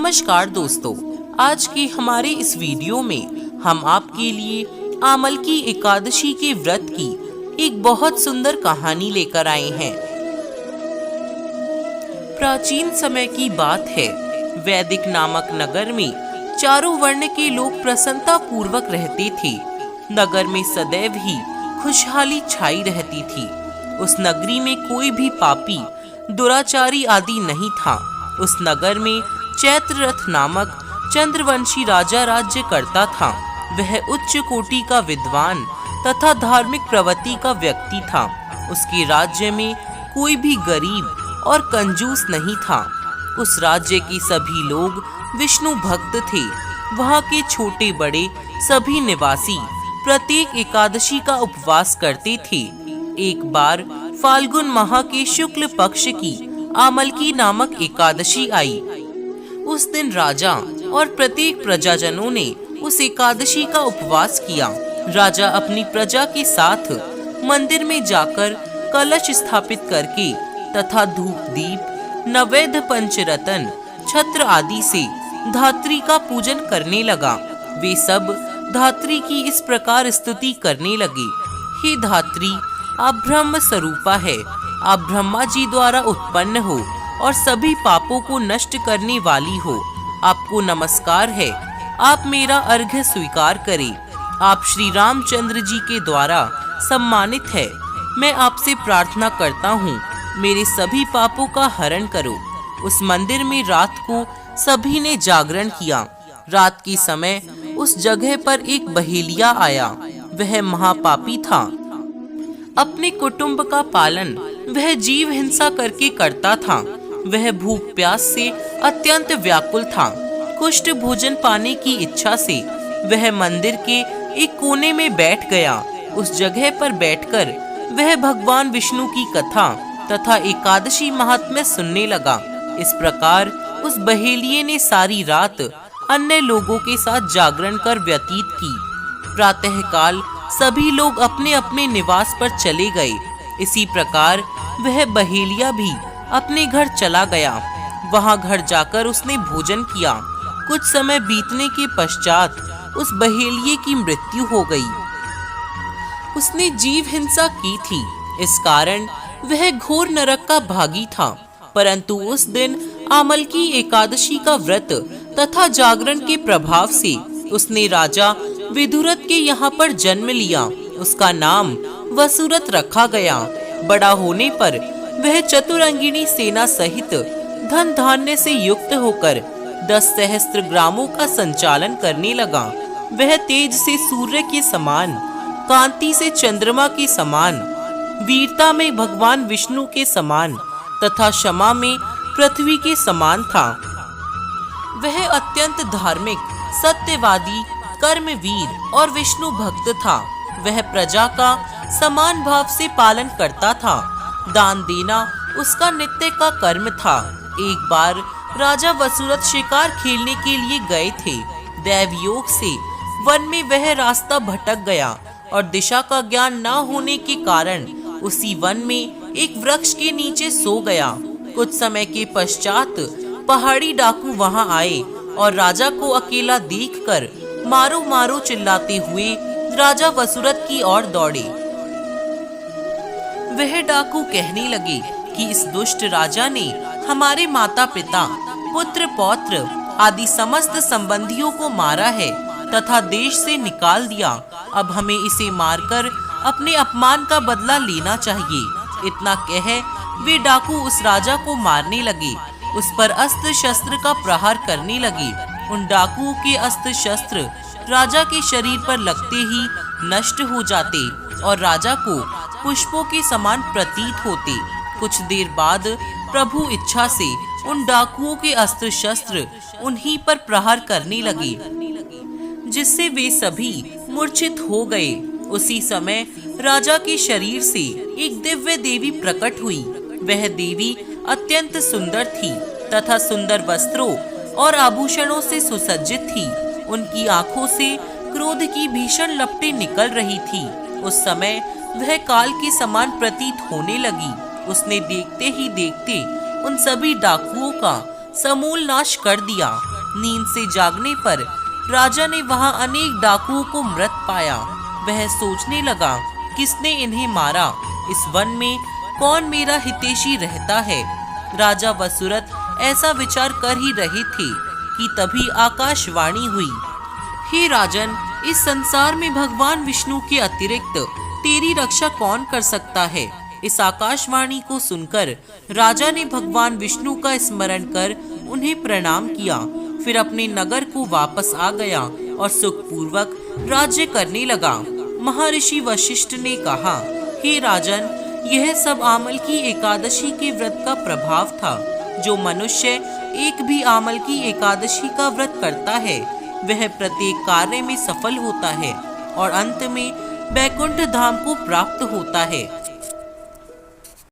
नमस्कार दोस्तों, आज की हमारे इस वीडियो में हम आपके लिए आमल की एकादशी के व्रत की एक बहुत सुंदर कहानी लेकर आए हैं। प्राचीन समय की बात है। वैदिक नामक नगर में चारों वर्ण के लोग प्रसन्नता पूर्वक रहते थे। नगर में सदैव ही खुशहाली छाई रहती थी। उस नगरी में कोई भी पापी, दुराचारी आदि नहीं था। उस नगर में चैत्ररथ नामक चंद्रवंशी राजा राज्य करता था। वह उच्च कोटि का विद्वान तथा धार्मिक प्रवृत्ति का व्यक्ति था। उसके राज्य में कोई भी गरीब और कंजूस नहीं था। उस राज्य के सभी लोग विष्णु भक्त थे। वहाँ के छोटे बड़े सभी निवासी प्रत्येक एकादशी का उपवास करते थे। एक बार फाल्गुन माह के शुक्ल पक्ष की आमलकी नामक एकादशी आई। उस दिन राजा और प्रत्येक प्रजाजनों ने उस एकादशी का उपवास किया। राजा अपनी प्रजा के साथ मंदिर में जाकर कलश स्थापित करके तथा धूप दीप, नैवेद्य, पंचरत्न, छत्र आदि से धात्री का पूजन करने लगा। वे सब धात्री की इस प्रकार स्तुति करने लगे। हे धात्री, आप ब्रह्म स्वरूपा है। आप ब्रह्मा जी द्वारा उत्पन्न हो और सभी पापों को नष्ट करने वाली हो। आपको नमस्कार है। आप मेरा अर्घ्य स्वीकार करें। आप श्री रामचंद्र जी के द्वारा सम्मानित है। मैं आपसे प्रार्थना करता हूँ, मेरे सभी पापों का हरण करो। उस मंदिर में रात को सभी ने जागरण किया। रात के समय उस जगह पर एक बहेलिया आया। वह महापापी था। अपने कुटुंब का पालन वह जीव हिंसा करके करता था। वह भूख प्यास से अत्यंत व्याकुल था। कुष्ठ भोजन पाने की इच्छा से वह मंदिर के एक कोने में बैठ गया। उस जगह पर बैठकर वह भगवान विष्णु की कथा तथा एकादशी महात्म्य सुनने लगा। इस प्रकार उस बहेलिये ने सारी रात अन्य लोगों के साथ जागरण कर व्यतीत की। प्रातःकाल सभी लोग अपने अपने निवास पर चले गए। इसी प्रकार वह बहेलिया भी अपने घर चला गया। वहां घर जाकर उसने भोजन किया। कुछ समय बीतने के पश्चात उस बहेलिये की मृत्यु हो गई। उसने जीव हिंसा की थी, इस कारण वह घोर नरक का भागी था। परंतु उस दिन आमलकी एकादशी का व्रत तथा जागरण के प्रभाव से उसने राजा विदुरथ के यहाँ पर जन्म लिया। उसका नाम वसुरथ रखा गया। बड़ा होने पर वह चतुरंगिनी सेना सहित धन धान्य से युक्त होकर 10 सहस्त्र ग्रामों का संचालन करने लगा। वह तेज से सूर्य के समान, कांति से चंद्रमा के समान, वीरता में भगवान विष्णु के समान तथा क्षमा में पृथ्वी के समान था। वह अत्यंत धार्मिक, सत्यवादी, कर्मवीर और विष्णु भक्त था। वह प्रजा का समान भाव से पालन करता था। दान देना उसका नित्य का कर्म था। एक बार राजा वसुरथ शिकार खेलने के लिए गए थे। दैव योग से वन में वह रास्ता भटक गया और दिशा का ज्ञान न होने के कारण उसी वन में एक वृक्ष के नीचे सो गया। कुछ समय के पश्चात पहाड़ी डाकू वहां आए और राजा को अकेला देखकर मारो मारो चिल्लाते हुए राजा वसुरथ की ओर दौड़े। वह डाकू कहने लगे कि इस दुष्ट राजा ने हमारे माता पिता, पुत्र पौत्र आदि समस्त संबंधियों को मारा है तथा देश से निकाल दिया। अब हमें इसे मारकर अपने अपमान का बदला लेना चाहिए। इतना कह वे डाकू उस राजा को मारने लगे। उस पर अस्त्र शस्त्र का प्रहार करने लगे। उन डाकुओं के अस्त्र शस्त्र राजा के शरीर पर लगते ही नष्ट हो जाते और राजा को पुष्पों के समान प्रतीत होते। कुछ देर बाद प्रभु इच्छा से उन डाकुओं के अस्त्र शस्त्र उन्हीं पर प्रहार करने लगे, जिससे वे सभी मूर्छित हो गए। उसी समय राजा के शरीर से एक दिव्य देवी प्रकट हुई। वह देवी अत्यंत सुंदर थी तथा सुंदर वस्त्रों और आभूषणों से सुसज्जित थी। उनकी आंखों से क्रोध की भीषण लपटें निकल रही थी। उस समय वह काल के समान प्रतीत होने लगी। उसने देखते ही देखते उन सभी डाकुओं का समूल नाश कर दिया। नींद से जागने पर राजा ने वहां अनेक डाकुओं को मृत पाया। वह सोचने लगा, किसने इन्हें मारा? इस वन में कौन मेरा हितैषी रहता है? राजा वसुरथ ऐसा विचार कर ही रहे थे कि तभी आकाशवाणी हुई। हे राजन, इस संसार में भगवान विष्णु के अतिरिक्त तेरी रक्षा कौन कर सकता है? इस आकाशवाणी को सुनकर राजा ने भगवान विष्णु का स्मरण कर उन्हें प्रणाम किया। फिर अपने नगर को वापस आ गया और सुखपूर्वक राज्य करने लगा। महर्षि वशिष्ठ ने कहा, हे राजन, यह सब आमल की एकादशी के व्रत का प्रभाव था। जो मनुष्य एक भी आमल की एकादशी का व्रत करता है वह प्रत्येक कार्य में सफल होता है और अंत में बैकुंठ धाम को प्राप्त होता है।